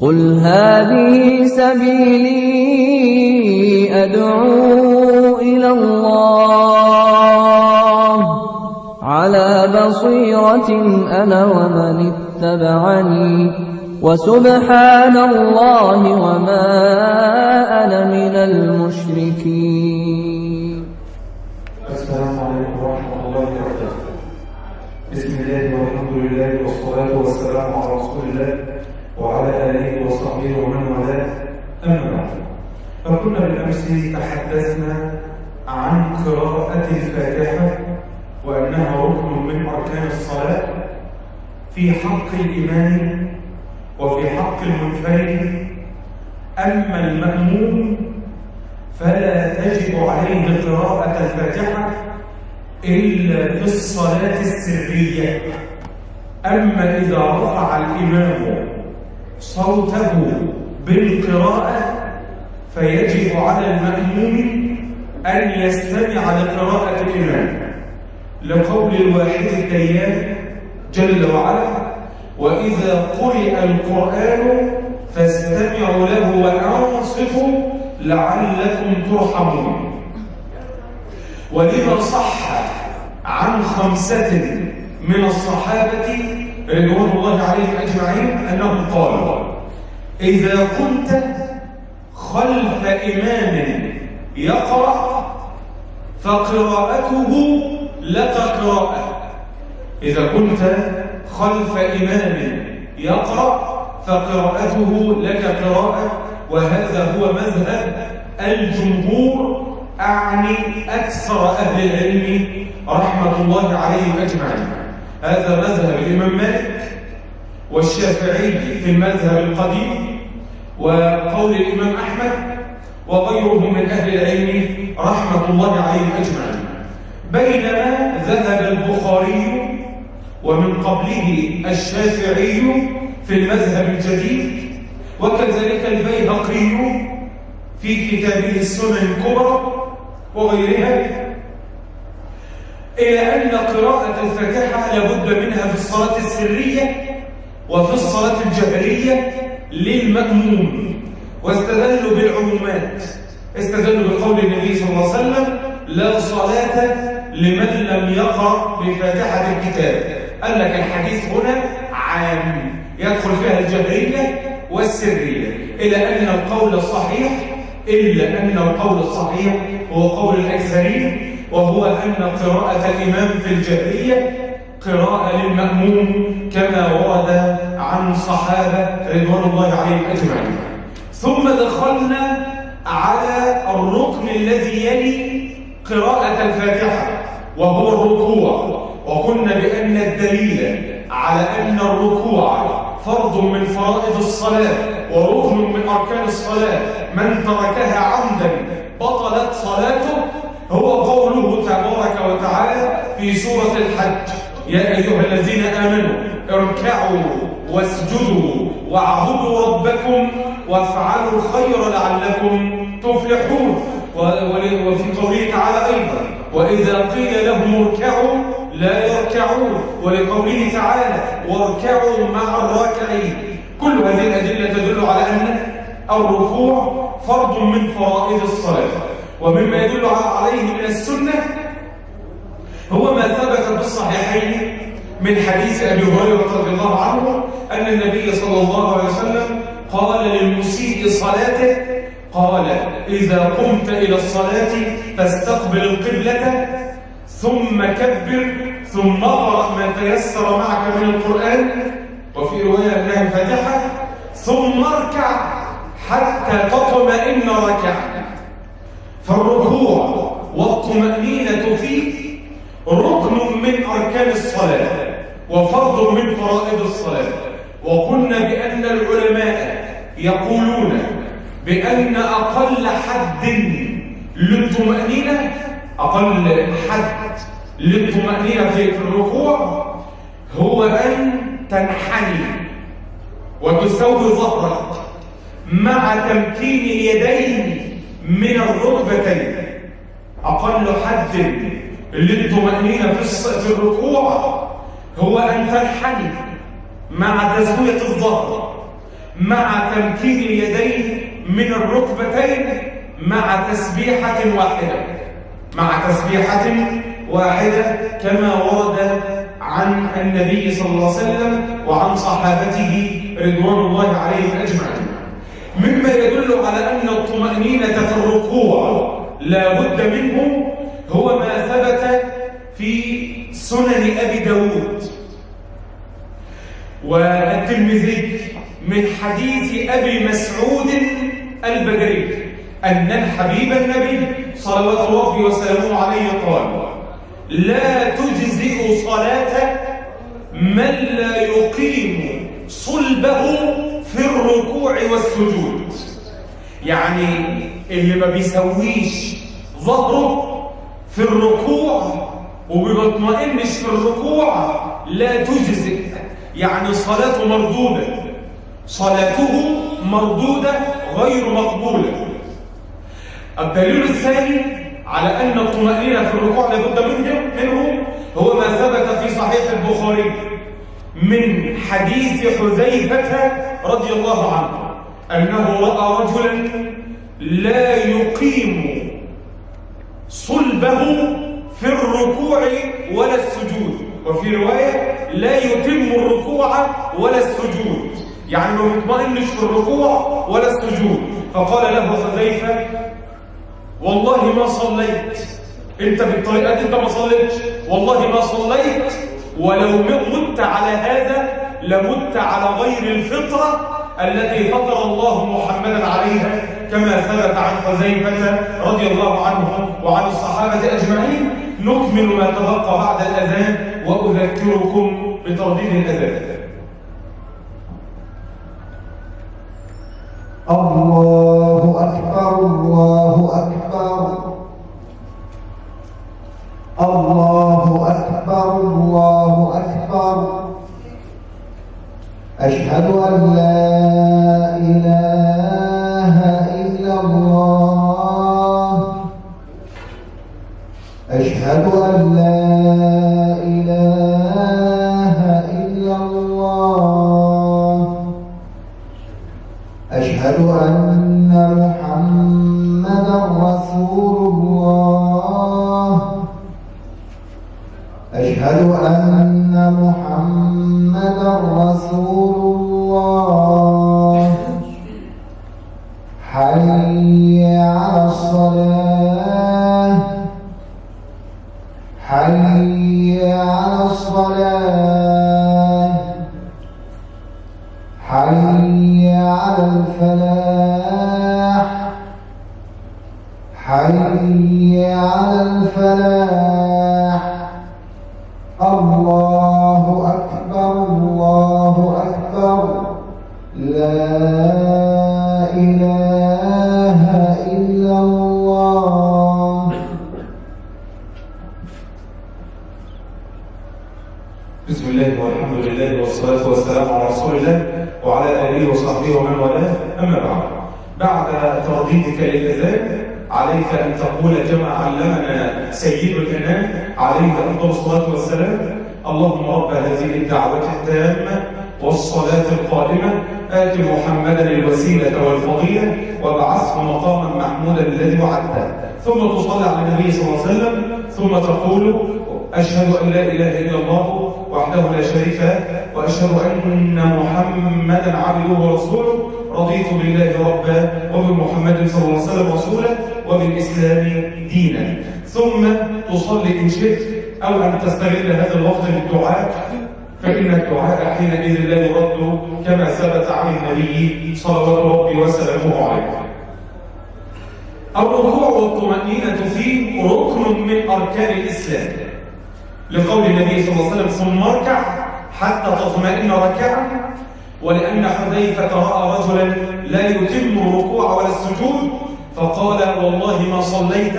قل هذه سبيلي أدعو إلى الله على بصيرة أنا ومن اتبعني وسبحان الله وما أنا من المشركين. السلام عليكم ورحمة الله وبركاته. بسم الله والحمد لله والصلاة والسلام على رسول الله وعلى آله وصحبه ومن والاه، أما بعد. فكنا بالأمس تحدثنا عن قراءة الفاتحة وأنها ركن من أركان الصلاة في حق الإمام وفي حق المنفرد. أما المأموم فلا تجب عليه قراءة الفاتحة إلا في الصلاة السرية. أما إذا رفع الإمام صوته بالقراءة فيجب على المأموم أن يستمع لقراءة الإمام، لقول الواحد الديان جل وعلا: وإذا قرئ القرآن فاستمعوا له وأنصتوا لعلكم ترحمون. ولما صح عن 5 من الصحابة رضوان الله عليهم أجمعين أنهم قالوا: إذا كنت خلف إمام يقرأ فقراءته لك قراءة. إذا كنت خلف إمام يقرأ فقراءته لك قراءة. وهذا هو مذهب الجمهور، أعني أكثر أهل العلم رحمة الله عليهم أجمعين. هذا مذهب الإمام مالك والشافعي في المذهب القديم، وقول الإمام أحمد وغيره من أهل العلم رحمة الله عليهم أجمعين. بينما ذهب البخاري ومن قبله الشافعي في المذهب الجديد، وكذلك البيهقي في كتابه السنن الكبرى وغيرها، إلى أن قراءة الفاتحة لابد منها في الصلاة السرية وفي الصلاة الجهرية للمأموم. واستدلوا بالعمومات، استدلوا بقول النبي صلى الله عليه وسلم: لا صلاة لمن لم يقرأ بفاتحة الكتاب. قال لك الحديث هنا عام يدخل فيها الجهرية والسرية، إلا أن القول الصحيح هو قول الأكثرين، وهو أن قراءة الإمام في الجهرية قراءة للمأموم كما ورد عن صحابة رضوان الله عليهم أجمعين. ثم دخلنا على الركن الذي يلي قراءة الفاتحة وهو الركوع، وقلنا بأن الدليل على أن الركوع فرض من فرائض الصلاة وركن من أركان الصلاة من تركها عمدا بطلت صلاته هو قوله تبارك وتعالى في سورة الحج: يا أيها الذين آمنوا اركعوا واسجدوا واعبدوا ربكم وافعلوا الخير لعلكم تفلحون. وفي قوله تعالى أيضا: وإذا قيل لهم اركعوا لا يركعون. ولقوله تعالى: واركعوا مع الراكعين. كل هذه الأدلة تدل على أن الركوع فرض من فرائض الصلاة. ومما يدل عليه من السنة هو ما ثبت في الصحيحين من حديث أبي هريرة رضي الله عنه أن النبي صلى الله عليه وسلم قال للمسيء صلاته: قال: إذا قمت إلى الصلاة فاستقبل القبلة ثم كبر ثم اقرأ ما تيسر معك من القرآن، وفي رواية أنها الفاتحة، ثم اركع حتى تطمئن ركعا. فالركوع والطمأنينة فيه ركن من أركان الصلاة وفرض من فرائض الصلاة. وقلنا بأن العلماء يقولون بأن أقل حد للطمأنينة، في الركوع هو أن تنحني وتسوي ظهرك مع تمكين اليدين من الركبتين. أقل حد للطمأنينة في الركوع هو أن تنحني مع تسوية الظهر مع تمكين اليدين من الركبتين مع تسبيحة واحدة كما ورد عن النبي صلى الله عليه وسلم وعن صحابته رضوان الله عليهم أجمعين. مما يدل على أن الطمأنينة في الركوع لا بد منه هو ما ثبت في سنن أبي داود والترمذي من حديث أبي مسعود البدري أن الحبيب النبي صلوات الله وسلامه عليه قال: لا تجزئ صلاة من لا يقيم صلبه في الركوع والسجود. يعني اللي ما بيسويش ظهره في الركوع وما بيطمئنش في الركوع لا تجزئ، يعني صلاته مردودة غير مقبولة. الدليل الثاني على أن الطمأنينة في الركوع لابد منه هو ما ثبت في صحيح البخاري من حديث حذيفة رضي الله عنه أنه رأى رجلا لا يقيم صلبه في الركوع ولا السجود، وفي رواية لا يتم الركوع ولا السجود، يعني ما يطمئنش في الركوع ولا السجود. فقال له حذيفة: والله ما صليت، انت بالطريقة دي انت ما صليتش، والله ما صليت، ولو مت على هذا لمت على غير الفطرة التي فطر الله محمدا عليها، كما ثبت عن حذيفة رضي الله عنه وعن الصحابة أجمعين. نكمل ما تبقى بعد الأذان وأذكركم بترديد الأذان. الله أكبر الله أكبر الله أكبر الله أكبر. أشهد أن لا إله إلا الله. أشهد أن لا إله إلا الله. أشهد أن محمدًا رسول الله. أشهد أن محمدًا رسول الله. حي على الصلاة. حي على الصلاة. حي على الفلاح. حي على الفلاح. الله أكبر الله أكبر. لا إله إلا الله. بسم الله والحمد لله والصلاة والسلام على رسول الله وعلى آله وصحبه ومن والاه. أما بعد ترديدك للأذان عليك أن تقول كما علمنا سيد الأنام عليه أفضل الصلاة والسلام: اللهم رب هذه الدعوة التامة والصلاة القائمة آت محمدا الوسيلة والفضيلة وابعثه مقاما محمودا الذي وعدته. ثم تصلي على النبي صلى الله عليه وسلم، ثم تقول: أشهد أن لا إله إلا الله وحده لا شريك له، وأشهد أن محمدا عبده ورسوله، رضيت بالله ربا وبمحمد صلى الله عليه وسلم رسولا وبالإسلام دينا. ثم تصلي إن شئت أو أن تستغل هذا الوقت للدعاء، فإن الدعاء حينئذ لا يرد كما ثبت عن النبي صلوات ربي وسلامه عليه. الركوع والطمأنينة فيه ركن من أركان الإسلام، لقول النبي صلى الله عليه وسلم: ثم اركع حتى تطمئن ركعا. ولأن حذيفة رأى رجلا لا يتم الركوع ولا السجود فقال: والله ما صليت،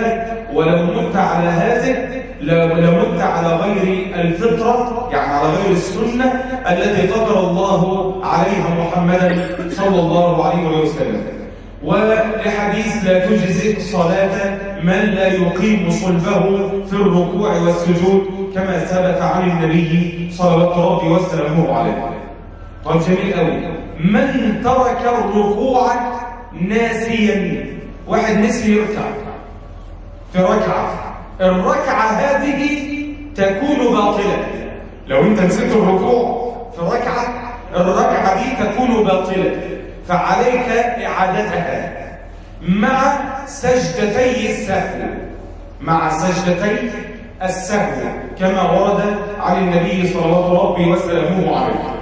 ولو مت على هذه لمت على غير الفطرة، يعني على غير السنة التي فطر الله عليها محمدا صلى الله عليه وسلم. ولحديث: لا تجزئ صلاة من لا يقيم صلبه في الركوع والسجود، كما ثبت عن النبي صلى الله عليه وسلم. طيب جميل قوي. من ترك الركوع ناسيا. واحد نسي يركع في ركعة، الركعة هذه تكون باطلة. لو انت نسيت الركوع في ركعة، الركعة دي تكون باطلة، فعليك إعادتها مع سجدتي السهو، مع سجدتي السهو كما ورد عن النبي صلى الله عليه وسلم عليه.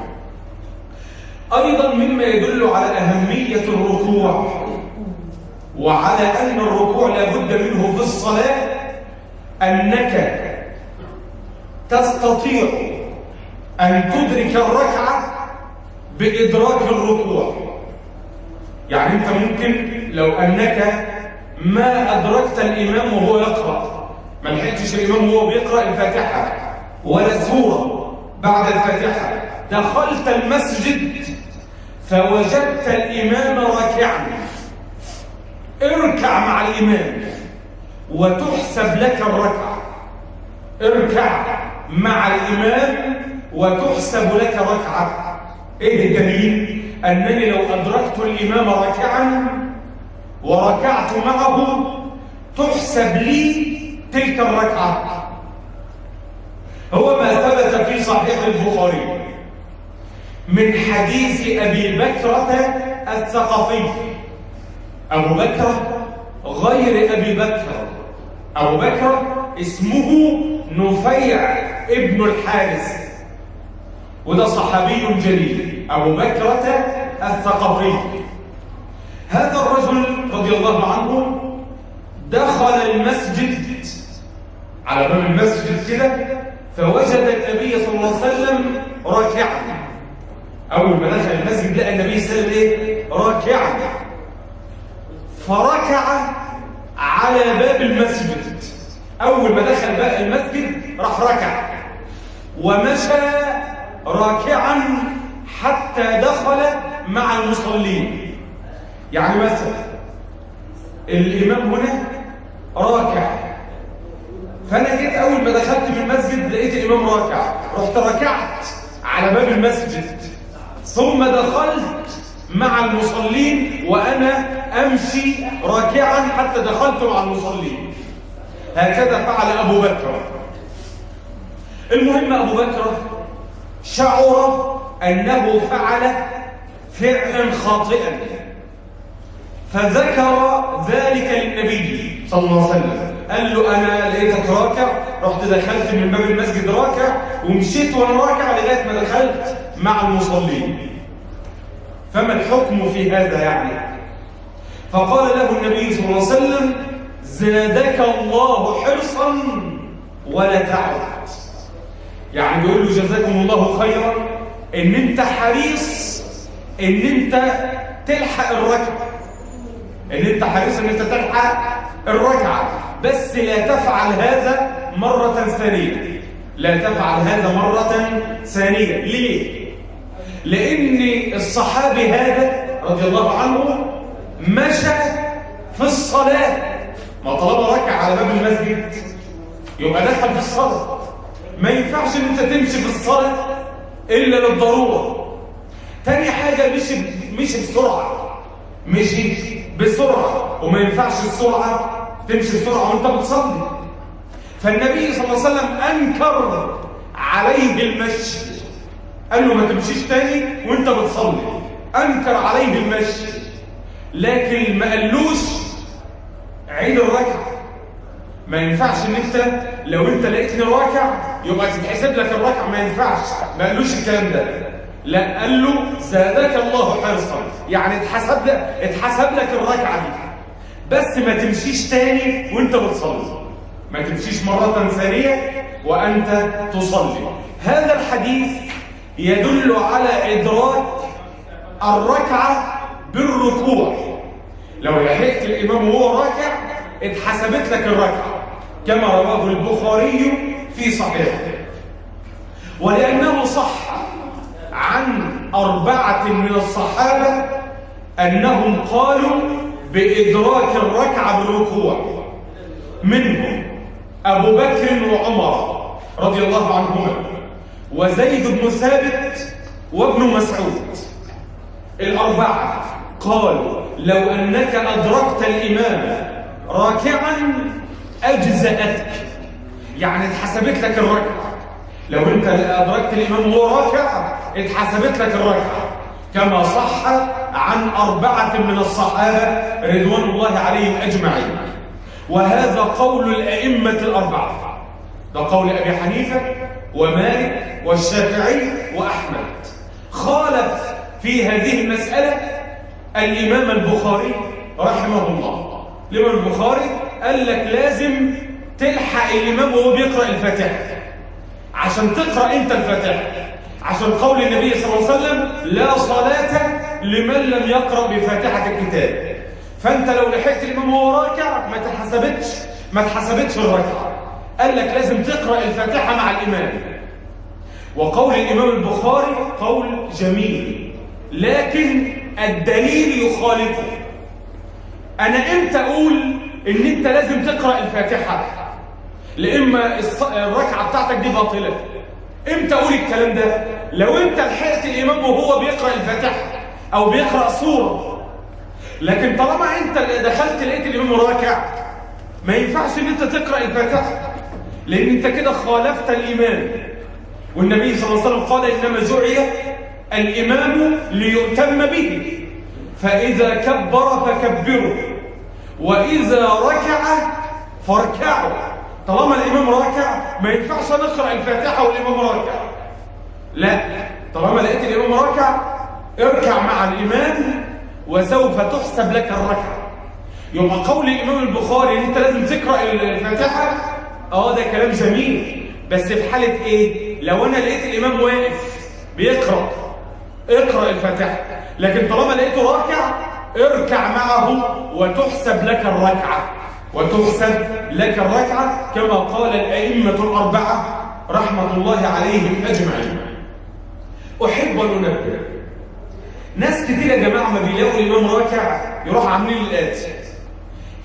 أيضا مما يدل على أهمية الركوع وعلى أن الركوع لا بد منه في الصلاة أنك تستطيع أن تدرك الركعة بإدراك الركوع. يعني أنت ممكن لو أنك ما أدركت الإمام وهو يقرأ، ما لحقتش الإمام وهو بيقرأ الفاتحة ولا سورة بعد الفاتحة، دخلت المسجد فوجدت الإمام راكعا، اركع مع الإمام وتحسب لك الركعة. اركع مع الإمام وتحسب لك ركعة. ايه الدليل؟ أنني لو أدركت الإمام راكعا وركعت معه تحسب لي تلك الركعة. هو ما ثبت في صحيح البخاري من حديث أبي بكرة الثقفي. أبو بكر غير أبي بكر، أبو بكر اسمه نفيع ابن الحارث، وده صحابي جليل، أبو بكرة الثقفي. هذا الرجل رضي الله عنه دخل المسجد، على باب المسجد كده، فوجد النبي صلى الله عليه وسلم راكعا. أول ما دخل المسجد لقى النبي صلى الله عليه وسلم راكعا، فركع على باب المسجد. أول ما دخل باب المسجد راح ركع ومشى راكعا حتى دخل مع المصلين. يعني مثلا الإمام هنا راكع، فأنا جيت أول ما دخلت في المسجد لقيت الإمام راكع، رحت ركعت على باب المسجد، ثم دخلت مع المصلين وأنا أمشي راكعا حتى دخلت مع المصلين. هكذا فعل أبو بكر. المهم أبو بكر شعر أنه فعل فعلا خاطئا، فذكر ذلك للنبي صلى الله عليه وسلم. قال له أنا لقيتك راكع، رحت دخلت من باب المسجد راكع ومشيت وأنا راكع لغاية ما دخلت مع المصلين، فما الحكم في هذا يعني؟ فقال له النبي صلى الله عليه وسلم زادك الله حرصا ولا تعد. يعني بيقول له جزاكم الله خيرا ان انت حريص ان انت تلحق الركعه، ان انت حريص ان انت تلحق الركعه، بس لا تفعل هذا مره ثانيه، لا تفعل هذا مره ثانيه. ليه؟ لان الصحابي هذا رضي الله عنه مشى في الصلاه، ما طالما ركع على باب المسجد يبقى دخل في الصلاه. ما ينفعش ان انت تمشي في الصلاه الا للضروره. تاني حاجه مشي بسرعه، مشي بسرعه، وما ينفعش السرعه تمشي بسرعه وانت بتصلي. فالنبي صلى الله عليه وسلم انكر عليه المشي، قال له ما تمشيش تاني وانت بتصلي، انكر عليه المشي، لكن ما قالوش عيد الركعه. ما ينفعش ان انت لو انت لقيتني راكع يبقى تتحسب لك الركعه، ما ينفعش، ما قالوش الكلام ده. لا، قال له زادك الله حرصا، يعني اتحسب لك الركعه دي، بس ما تمشيش تاني وانت بتصلي، ما تمشيش مره ثانيه وانت تصلي. هذا الحديث يدل على ادراك الركعه بالركوع. لو لحقت الامام وهو راكع اتحسبت لك الركعه كما رواه البخاري في صحيحه. ولأنه صح عن 4 من الصحابة أنهم قالوا بإدراك الركعة بالركوع، منهم أبو بكر وعمر رضي الله عنهما، وزيد بن ثابت، وابن مسعود. الأربعة قالوا لو أنك أدركت الإمام راكعا أجزأتك، يعني اتحسبت لك الركعة. لو أنت أدركت الإمام وهو راكع اتحسبت لك الركعة، كما صح عن 4 من الصحابة رضوان الله عليهم أجمعين. وهذا قول الأئمة الأربعة، ده قول أبي حنيفة ومالك والشافعي وأحمد. خالف في هذه المسألة الإمام البخاري رحمه الله. الإمام البخاري قال لك لازم تلحق الإمام وهو بيقرأ الفاتحة عشان تقرأ أنت الفاتحة، عشان قول النبي صلى الله عليه وسلم لا صلاة لمن لم يقرأ بفاتحة الكتاب. فأنت لو لحقت الإمام وهو راكع ما تحسبتش الركعة، قال لك لازم تقرأ الفاتحة مع الإمام. وقول الإمام البخاري قول جميل، لكن الدليل يخالفه. أنا إمتى أقول إن أنت لازم تقرأ الفاتحة لإما الركعة بتاعتك دي باطلة؟ إمتى أقول الكلام ده؟ لو أنت لحقت الإمام وهو بيقرأ الفاتحة أو بيقرأ سورة. لكن طالما أنت دخلت لقيت الإمام راكع ما ينفعش إن أنت تقرأ الفاتحة، لأن أنت كده خالفت الإمام. والنبي صلى الله عليه وسلم قال إنما جعل الإمام ليؤتم به، فإذا كبر فكبروا وإذا ركع فاركعوا. طالما الإمام راكع ما ينفعش نقرأ الفاتحة والإمام راكع، لا، طالما لقيت الإمام راكع اركع مع الإمام وسوف تحسب لك الركعة. يبقى قول الإمام البخاري إن أنت لازم تقرأ الفاتحة ده كلام جميل، بس في حالة إيه؟ لو أنا لقيت الإمام واقف بيقرأ اقرأ الفاتحة، لكن طالما لقيته راكع اركع معه وتحسب لك الركعة، كما قال الأئمة الأربعة رحمة الله عليهم أجمعين. أحب أن أنبه ناس كتير يا جماعة ما بيلاقوا الإمام راكع يروح عاملين الآتي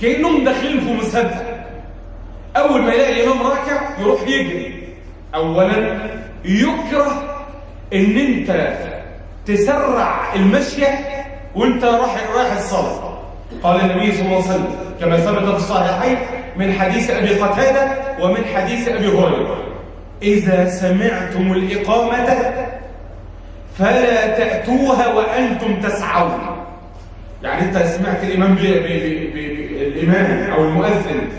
كأنهم داخلين في مسابقة. أول ما يلاقي الإمام راكع يروح يجري. أولا يكره إن أنت تسرع المشية وأنت رايح الصلاة. قال النبي صلى الله عليه وسلم كما ثبت في الصحيحين من حديث أبي قتادة ومن حديث أبي هريرة: إذا سمعتم الإقامة فلا تأتوها وأنتم تسعون. يعني أنت سمعت الإمام الإمام أو المؤذن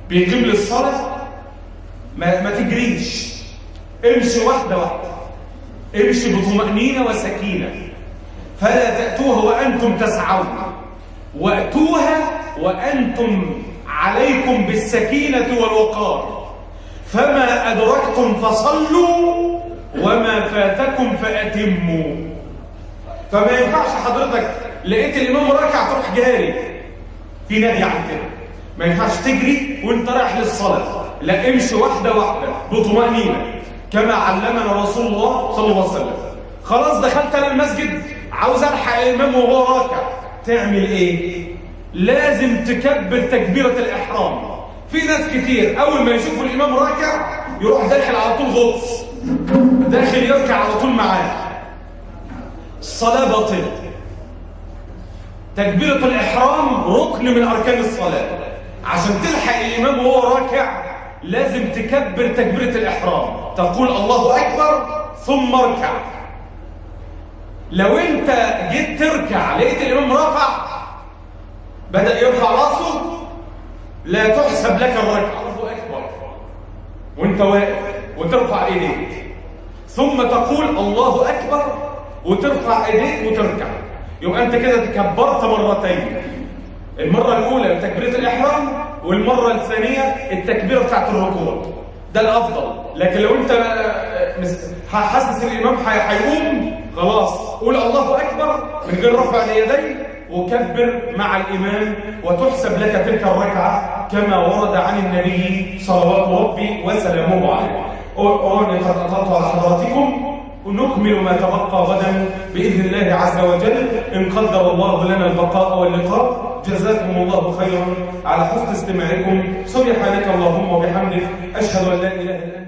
بيقيم للصلاة، ما تجريش، امشي واحدة واحدة، امشي بطمأنينة وسكينة. فلا تأتوها وأنتم تسعون، وأتوها وأنتم عليكم بالسكينة والوقار. فما أدركتم فصلوا وما فاتكم فأتموا. فما ينفعش حضرتك لقيت الإمام راكع تروح جاري، في نهي عن كده. ما ينفعش تجري وانت رايح للصلاة، لا، امشي واحدة واحدة بطمأنينة كما علمنا رسول الله صلى الله عليه وسلم. خلاص دخلت انا المسجد عاوز الحق الإمام وهو راكع، تعمل ايه؟ لازم تكبر تكبيرة الإحرام. في ناس كتير أول ما يشوفوا الإمام راكع يروح داخل على طول غطس، داخل يركع على طول معاه. الصلاة باطلة. تكبيرة الإحرام ركن من أركان الصلاة. عشان تلحق الإمام وهو راكع لازم تكبر تكبيرة الإحرام، تقول الله أكبر ثم اركع. لو أنت جيت تركع لقيت الإمام رفع بدأ يرفع راسه، لا تحسب لك الركعة. الله أكبر وأنت واقف وترفع إيديك، ثم تقول الله أكبر وترفع إيديك وتركع. يبقى أنت كده تكبرت مرتين، المرة الأولى تكبيرة الإحرام، والمرة الثانية التكبيرة بتاعت الركوع. ده الأفضل. لكن لو أنت حاسس الإمام هيقوم، خلاص قول الله أكبر من غير رفع اليدين وكبر مع الإمام وتحسب لك تلك الركعة كما ورد عن النبي صلوات ربي وسلامه عليه. أراني قد أطلت على حضراتكم، ونكمل ما تبقى غدا بإذن الله عز وجل إن قدر الله لنا البقاء واللقاء. جزاكم الله خيرا على حسن استماعكم. سبحانك اللهم وبحمدك، أشهد أن لا إله إلا أنت.